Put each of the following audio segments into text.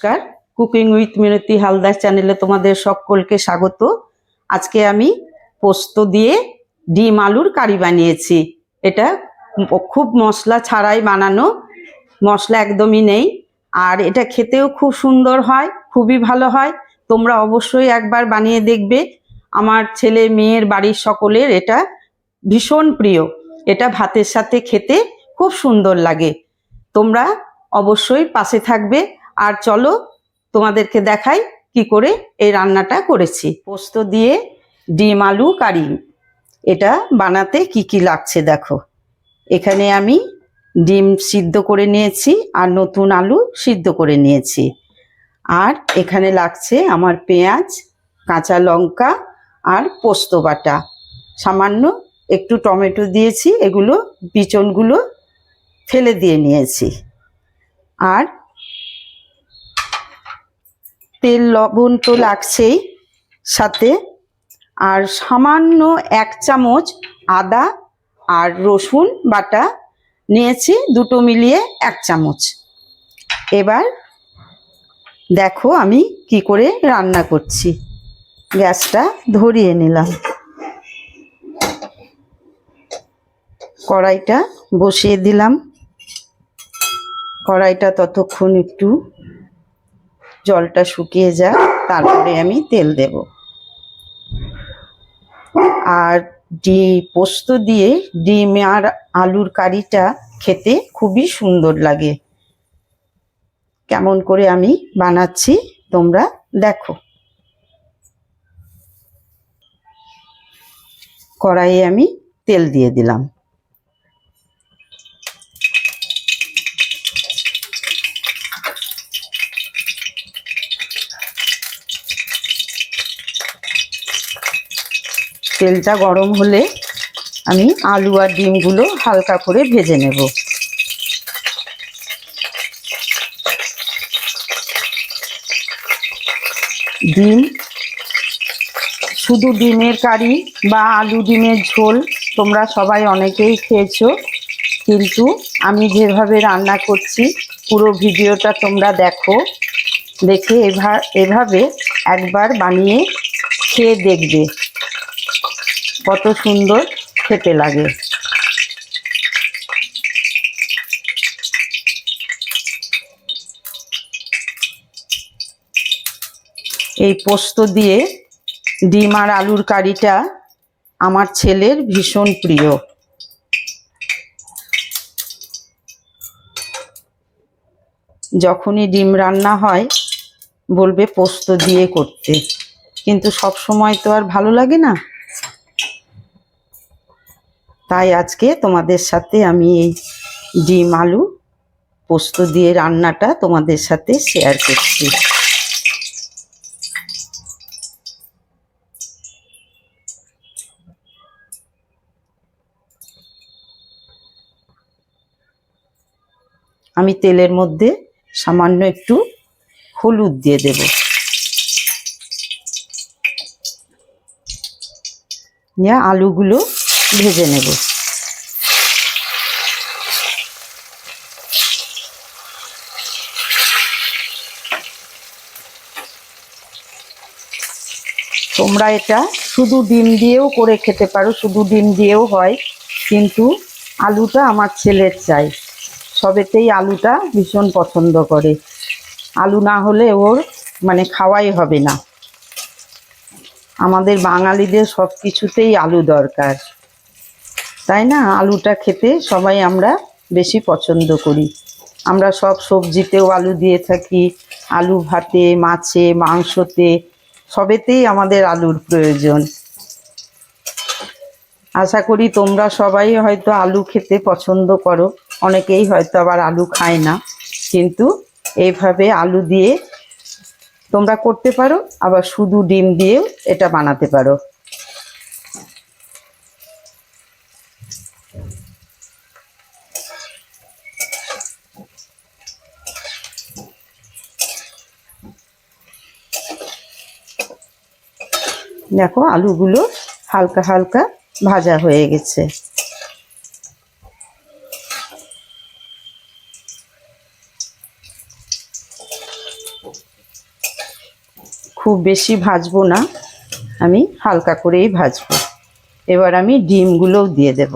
নমস্কার, cooking with মিনতি হালদার চ্যানেলে তোমাদের সকলকে স্বাগত। আজকে আমি পোস্ত দিয়ে ডিম আলুর কারি বানিয়েছি। এটা খুব মশলা ছাড়াই বানানো, মশলা একদমই নেই, আর এটা খেতেও খুব সুন্দর হয়, খুবই ভালো হয়। তোমরা অবশ্যই একবার বানিয়ে দেখবে। আমার ছেলে মেয়ের বাড়ির সকলের এটা ভীষণ প্রিয়। এটা ভাতের সাথে খেতে খুব সুন্দর লাগে। তোমরা অবশ্যই পাশে থাকবে। আর চলো তোমাদেরকে দেখাই কি করে এই রান্নাটা করেছি। পোস্ত দিয়ে ডিম আলু কারি, এটা বানাতে কি কি লাগছে দেখো। এখানে আমি ডিম সিদ্ধ করে নিয়েছি আর নতুন আলু সিদ্ধ করে নিয়েছি। আর এখানে লাগছে আমার পেঁয়াজ, কাঁচা লঙ্কা আর পোস্ত বাটা, সামান্য একটু টমেটো দিয়েছি, এগুলো বিচনগুলো ফেলে দিয়ে নিয়েছি। আর তেল লবণ তো লাগছেই সাথে, আর সামান্য 1 চামচ আদা আর রসুন বাটা নিয়েছি, দুটো মিলিয়ে 1 চামচ। এবার দেখো আমি কি করে রান্না করছি। গ্যাসটা ধরিয়ে নিলাম, কড়াইটা বসিয়ে দিলাম। কড়াইটা ততক্ষণ একটু জলটা শুকিয়ে যাক, তারপরে আমি তেল দেব। আর পোস্ত দিয়ে ডিম আর আলুর কারিটা খেতে খুবই সুন্দর লাগে। কেমন করে আমি বানাচ্ছি তোমরা দেখো। কড়াইয়ে আমি তেল দিয়ে দিলাম। তেলটা গরম হলে আমি আলু আর ডিমগুলো হালকা করে ভেজে নেব। ডিম, শুধু ডিমের কারি বা আলু ডিমের ঝোল তোমরা সবাই অনেকেই খেয়েছো, কিন্তু আমি যেভাবে রান্না করছি পুরো ভিডিওটা তোমরা দেখো। দেখে এভাবে একবার বানিয়ে খেয়ে দেখবে কত সুন্দর খেতে লাগে। এই পোস্ত দিয়ে ডিম আর আলুর কারিটা আমার ছেলের ভীষণ প্রিয়। যখনই ডিম রান্না হয় বলবে পোস্ত দিয়ে করতে, কিন্তু সব সময় তো আর ভালো লাগে না। তাই আজকে তোমাদের সাথে আমি এই ডিম আলু পোস্ত দিয়ে রান্নাটা তোমাদের সাথে শেয়ার করছি। আমি তেলের মধ্যে সামান্য একটু হলুদ দিয়ে দেব। নিয়ে আলুগুলো ভেজে নেব। তোমরা এটা শুধু ডিম দিয়েও করে খেতে পারো, শুধু ডিম দিয়েও হয়, কিন্তু আলুটা আমার ছেলের চাই। সবেতেই আলুটা ভীষণ পছন্দ করে। আলু না হলে ওর খাওয়াই হবে না। আমাদের বাঙালিদের সব কিছুতেই আলু দরকার, তাই না? আলুটা খেতে সবাই আমরা বেশি পছন্দ করি। আমরা সব সবজিতেও আলু দিয়ে থাকি, আলু ভাতে, মাছে, মাংসতে, সবেতেই আমাদের আলুর প্রয়োজন। আশা করি তোমরা সবাই হয়তো আলু খেতে পছন্দ করো, অনেকেই হয়তো আবার আলু খায় না, কিন্তু এইভাবে আলু দিয়ে তোমরা করতে পারো, আবার শুধু ডিম দিয়েও এটা বানাতে পারো। দেখো আলুগুলো হালকা হালকা ভাজা হয়ে গেছে। খুব বেশি ভাজবো না, আমি হালকা করেই ভাজবো। এবার আমি ডিমগুলোও দিয়ে দেব।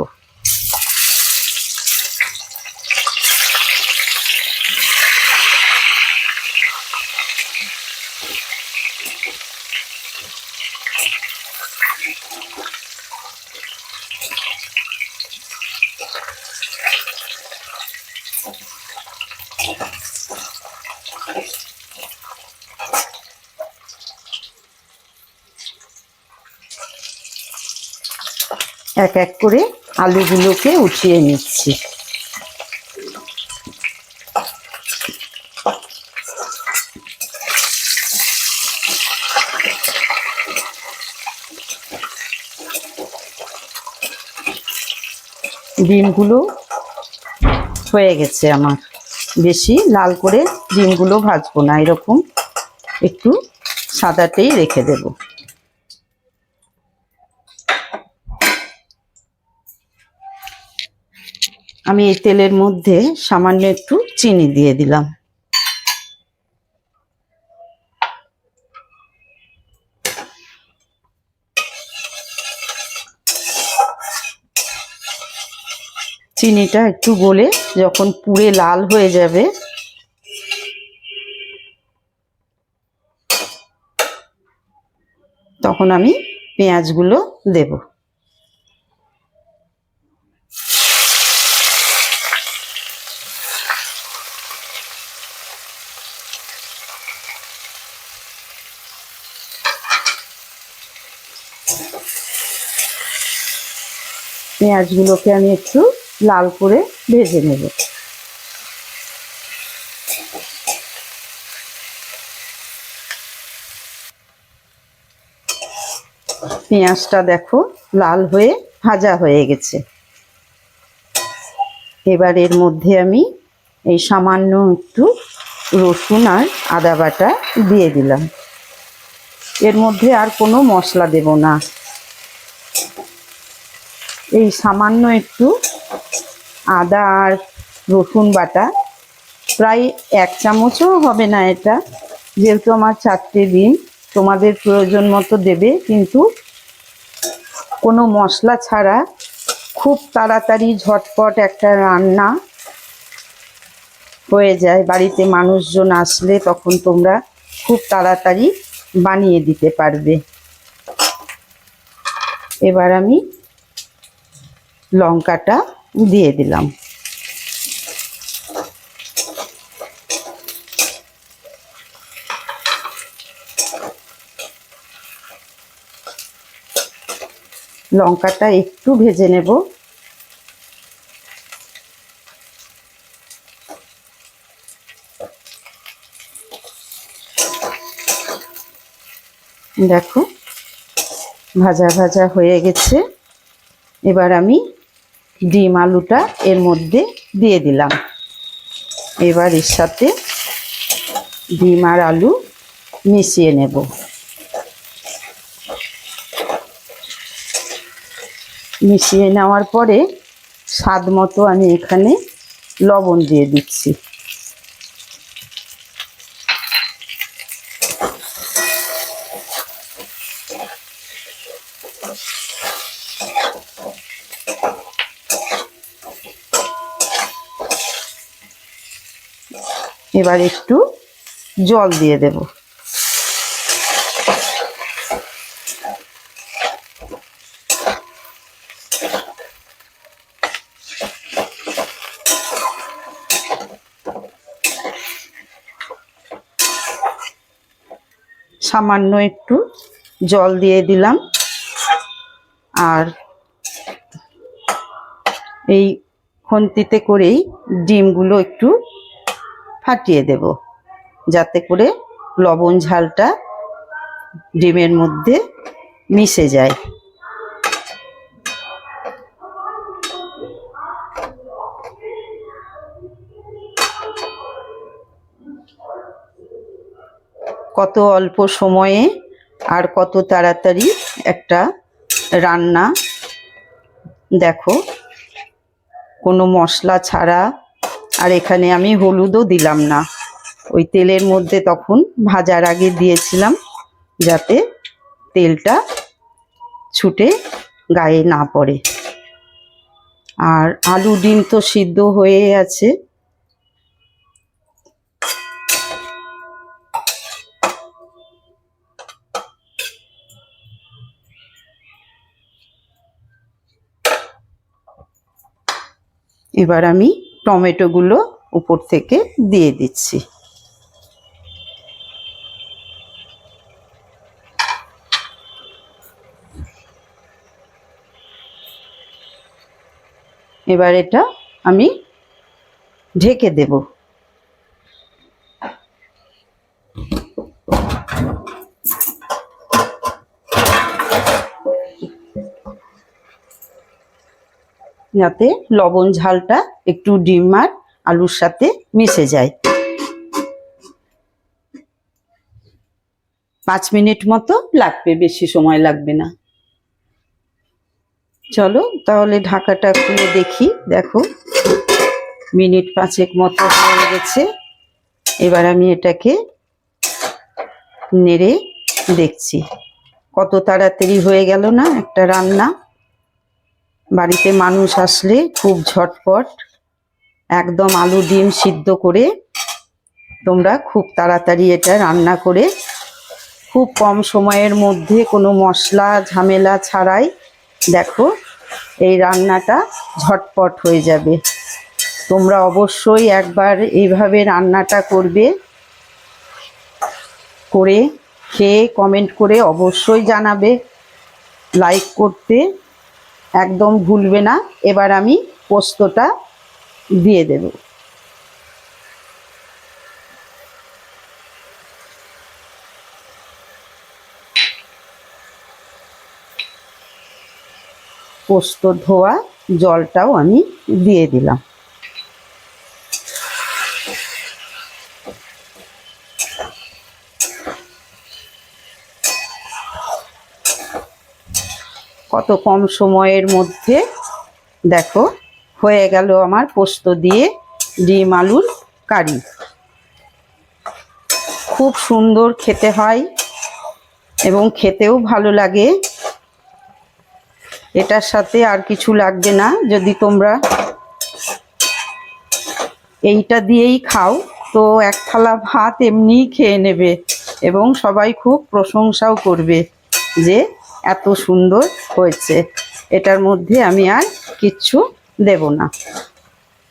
এক এক করে আলুগুলোকে উঠিয়ে নিচ্ছি। ডিমগুলো হয়ে গেছে আমার, বেশি লাল করে ডিমগুলো ভাজবো না, এরকম একটু সাদাতেই রেখে দেব। আমি এই তেলের মধ্যে সামান্য একটু চিনি দিয়ে দিলাম। চিনিটা একটু গলে যখন পুড়ে লাল হয়ে যাবে তখন আমি পেঁয়াজগুলো দেব। পেঁয়াজগুলোকে আমি একটু লাল করে ভেজে নেব। পেঁয়াজটা দেখো লাল হয়ে ভাজা হয়ে গেছে। এবার এর মধ্যে আমি এই সামান্য একটু রসুন আর আদা বাটা দিয়ে দিলাম। এর মধ্যে আর কোনো মশলা দেব না, এই সামান্য একটু আদা আর রসুন বাটা, প্রায় 1 চামচও হবে না এটা, যেহেতু আমার 4টে ডিম, তোমাদের প্রয়োজন মতো দেবে। কিন্তু কোনো মশলা ছাড়া খুব তাড়াতাড়ি ঝটপট একটা রান্না হয়ে যায়। বাড়িতে মানুষজন আসলে তখন তোমরা খুব তাড়াতাড়ি বানিয়ে দিতে পারবে। এবার আমি লঙ্কাটা দিয়ে দিলাম। লঙ্কাটা একটু ভেজে নেব। দেখো ভাজা ভাজা হয়ে গেছে। এবার আমি ডিম আলুটা এর মধ্যে দিয়ে দিলাম। এবার এর সাথে ডিম আর আলু মিশিয়ে নেব। মিশিয়ে নেওয়ার পরে স্বাদ মতো আমি এখানে লবণ দিয়ে দিচ্ছি। এবার একটু জল দিয়ে দেব। সামান্য একটু জল দিয়ে দিলাম। আর এই খুন্তিতে করেই ডিমগুলো একটু ফাটিয়ে দেব, যাতে করে লবণ ঝালটা ডিমের মধ্যে মিশে যায়। কত অল্প সময়ে আর কত তাড়াতাড়ি একটা রান্না, দেখো কোনো মশলা ছাড়া। আর এখানে আমি হলুদও দিলাম না, ওই তেলের মধ্যে তখন ভাজার আগে দিয়েছিলাম, যাতে তেলটা ছুটে গায়ে না পড়ে। আর আলু ডিম তো সিদ্ধ হয়ে আছে। এবার আমি টমেটোগুলো উপর থেকে দিয়ে দিচ্ছি। এবার এটা আমি ঢেকে দেব। যাতে লবণ ঝালটা একটু ডিম আর আলুর সাথে মিশে যায়। 5 মিনিট মতো লাগবে, বেশি সময় লাগবে না। চলো তাহলে ঢাকাটা খুলে দেখি। দেখো মিনিট 5 মতো হয়ে গেছে। এবার আমি এটাকে নেড়ে দেখছি। কত তাড়াতাড়ি হয়ে গেল না একটা রান্না। বাড়িতে মানুষ আসলে খুব ঝটপট একদম আলু ডিম সিদ্ধ করে তোমরা খুব তাড়াতাড়ি এটা রান্না করে খুব কম সময়ের মধ্যে কোনো মশলা ঝামেলা ছাড়াই দেখো এই রান্নাটা ঝটপট হয়ে যাবে। তোমরা অবশ্যই একবার এইভাবে রান্নাটা করবে, করে খেয়ে কমেন্ট করে অবশ্যই জানাবে, লাইক করতে একদম ভুলবে না। এবার আমি পোস্তটা দিয়ে দেব। পোস্ত ধোয়া জলটাও আমি দিয়ে দিলাম। কত কম সময়ের মধ্যে দেখো হয়ে গেল আমার পোস্ত দিয়ে ডিম আলুর কারি। খুব সুন্দর খেতে হয় এবং খেতেও ভালো লাগে। এটার সাথে আর কিছু লাগবে না। যদি তোমরা এইটা দিয়েই খাও তো এক থালা ভাত এমনিই খেয়ে নেবে এবং সবাই খুব প্রশংসাও করবে যে এত সুন্দর হয়েছে। এটার মধ্যে আমি আর কিচ্ছু দেব না।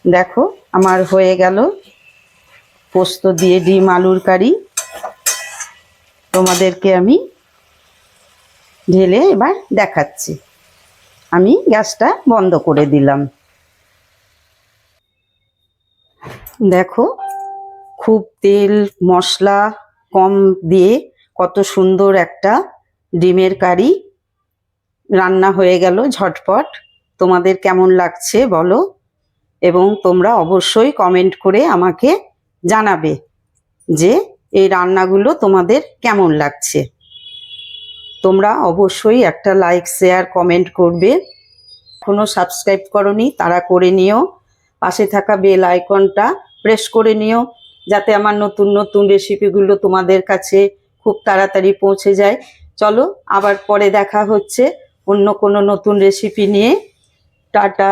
দেখো আমার হয়ে গেল পোস্ত দিয়ে ডিম আলুর কারি। তোমাদেরকে আমি ঢেলে এবার দেখাচ্ছি। আমি গ্যাসটা বন্ধ করে দিলাম। দেখো খুব তেল মশলা কম দিয়ে কত সুন্দর একটা ডিমের কারি রান্না হয়ে গেল ঝটপট। তোমাদের কেমন লাগছে বলো, এবং তোমরা অবশ্যই কমেন্ট করে আমাকে জানাবে যে এই রান্নাগুলো তোমাদের কেমন লাগছে। তোমরা অবশ্যই একটা লাইক শেয়ার কমেন্ট করবে। এখনো সাবস্ক্রাইব করনি তারা করে নিও। পাশে থাকা বেল আইকনটা প্রেস করে নিও যাতে আমার নতুন নতুন রেসিপিগুলো তোমাদের কাছে খুব তাড়াতাড়ি পৌঁছে যায়। চলো আবার পরে দেখা হচ্ছে অন্য কোনো নতুন রেসিপি নিয়ে। টাটা।